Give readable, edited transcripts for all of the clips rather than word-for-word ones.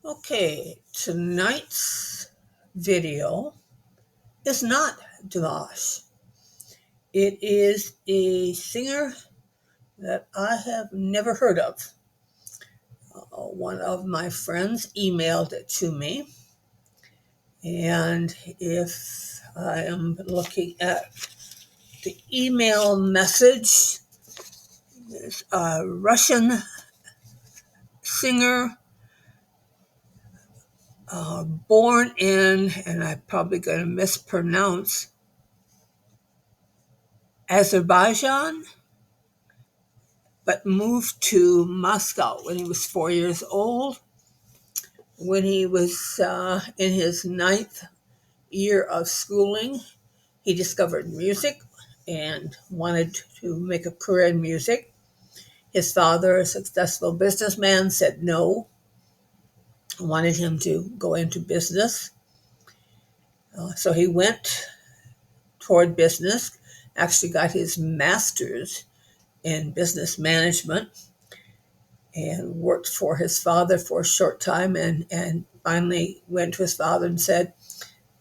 Okay, tonight's video is not Dimash. It is a singer that I have never heard of. One of my friends emailed it to me, and if I am looking at the email message, there's a Russian singer born in, and I'm probably going to mispronounce, Azerbaijan, but moved to Moscow when he was 4 years old. When he was in his ninth year of schooling, he discovered music and wanted to make a career in music. His father, a successful businessman, said no, wanted him to go into business. So he went toward business, actually got his master's in business management, and worked for his father for a short time, and finally went to his father and said,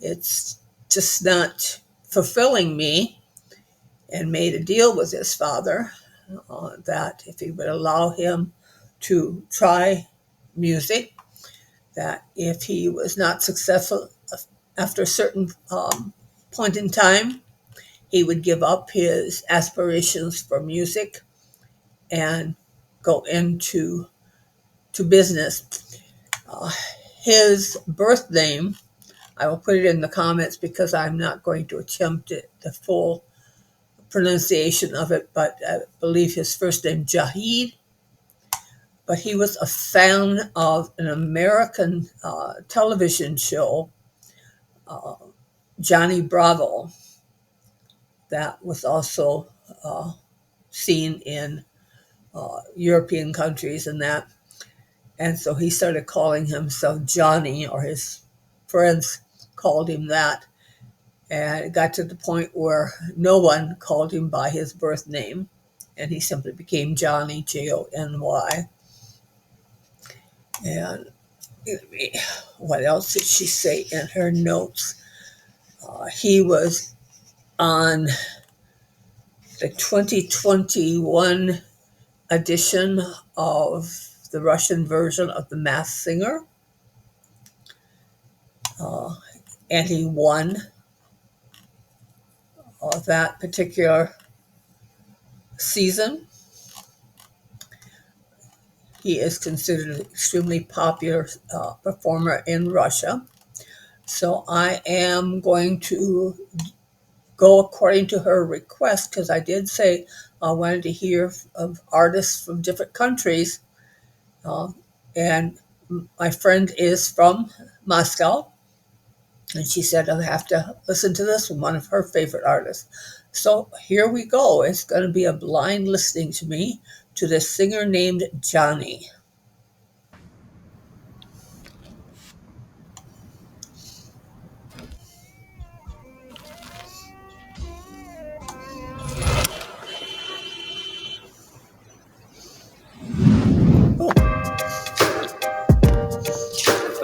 it's just not fulfilling me, and made a deal with his father that if he would allow him to try music, that if he was not successful after a certain point in time, he would give up his aspirations for music and go into business. His birth name, I will put it in the comments because I'm not going to attempt the full pronunciation of it, but I believe his first name Jahid. But he was a fan of an American television show, Johnny Bravo, that was also seen in European countries and that. And so he started calling himself Johnny, or his friends called him that. And it got to the point where no one called him by his birth name, and he simply became Johnny, Jony. And what else did she say in her notes? He was on the 2021 edition of the Russian version of The Masked Singer, and he won that particular season. He is considered an extremely popular performer in Russia. So I am going to go according to her request, because I did say I wanted to hear of artists from different countries. And my friend is from Moscow, and she said I'll have to listen to this from one of her favorite artists. So here we go. It's going to be a blind listening to me to this singer named Jony.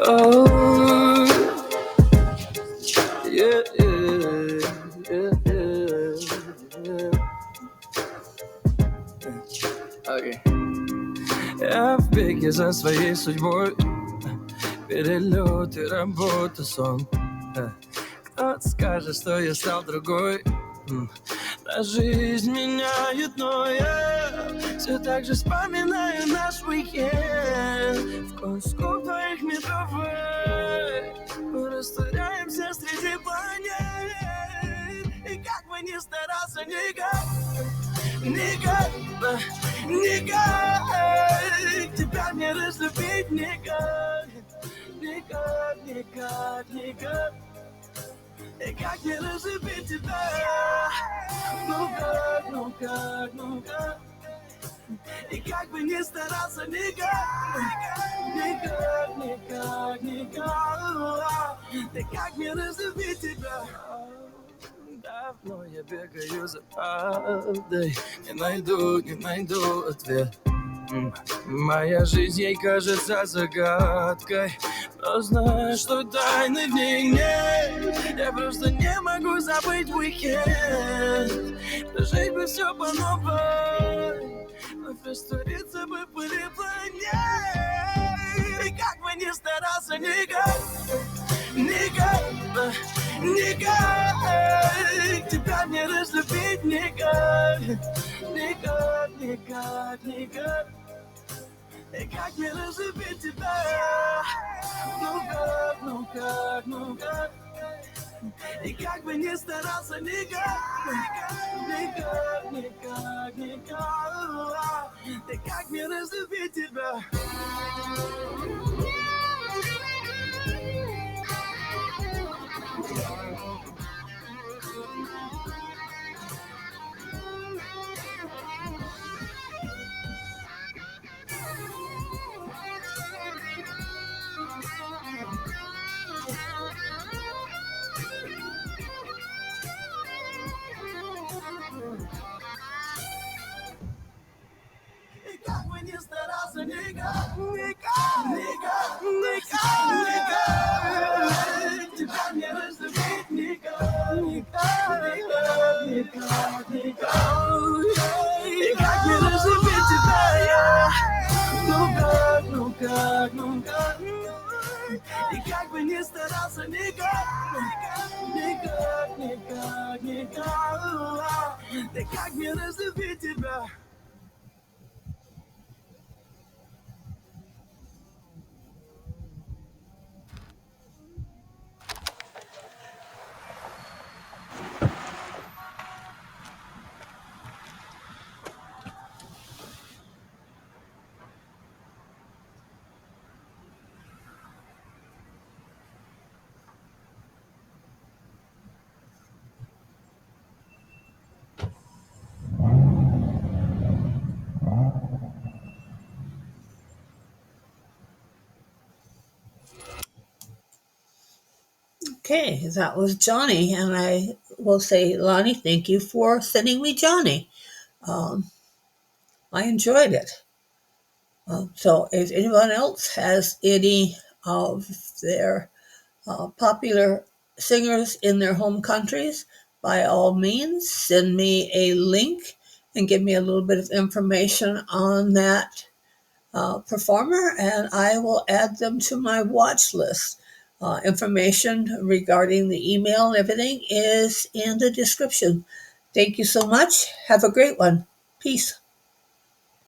Oh, yeah, yeah, yeah. Okay. Я в беге за своей судьбой, перелет и работа, сон. Кто-то скажет, что я стал другой, но жизнь меняет, но я все так же вспоминаю наш уикенд. В куску твоих метровых мы растворяемся среди планет. И как бы ни старался, никак тебя не разлюбить, никак. И как не разлюбить тебя? Ну как? И как бы ни старался, никак. И как не разлюбить тебя? Давно я бегаю за правдой, не найду ответ. Моя жизнь ей кажется загадкой, но знаю, что тайны в ней нет. Я просто не могу забыть уикенд. Прожить бы все по новой, вновь раствориться бы в пыли планет. И как бы ни старался, никак, никак, никак тебя не разлюбить, никак, никак, никак, никак. И как не разлюбить тебя? Ну как, ну как, ну как? И как бы ни старался, никак, никак, никак, никак. И как не разлюбить тебя? Как бы ни старался, никак, никак, никак, никак, тебя не разлюбить, никак, никак, никак, никак, никак. И как не разлюбить тебя? Ну как, ну как, ну как? И как бы ни старался, никак, никак, никак, никак. И как не разлюбить тебя? Okay, that was Jony, and I will say, Lonnie, thank you for sending me Jony. I enjoyed it. So if anyone else has any of their popular singers in their home countries, by all means, send me a link and give me a little bit of information on that performer, and I will add them to my watch list. Information regarding the email and everything is in the description. Thank you so much. Have a great one. Peace.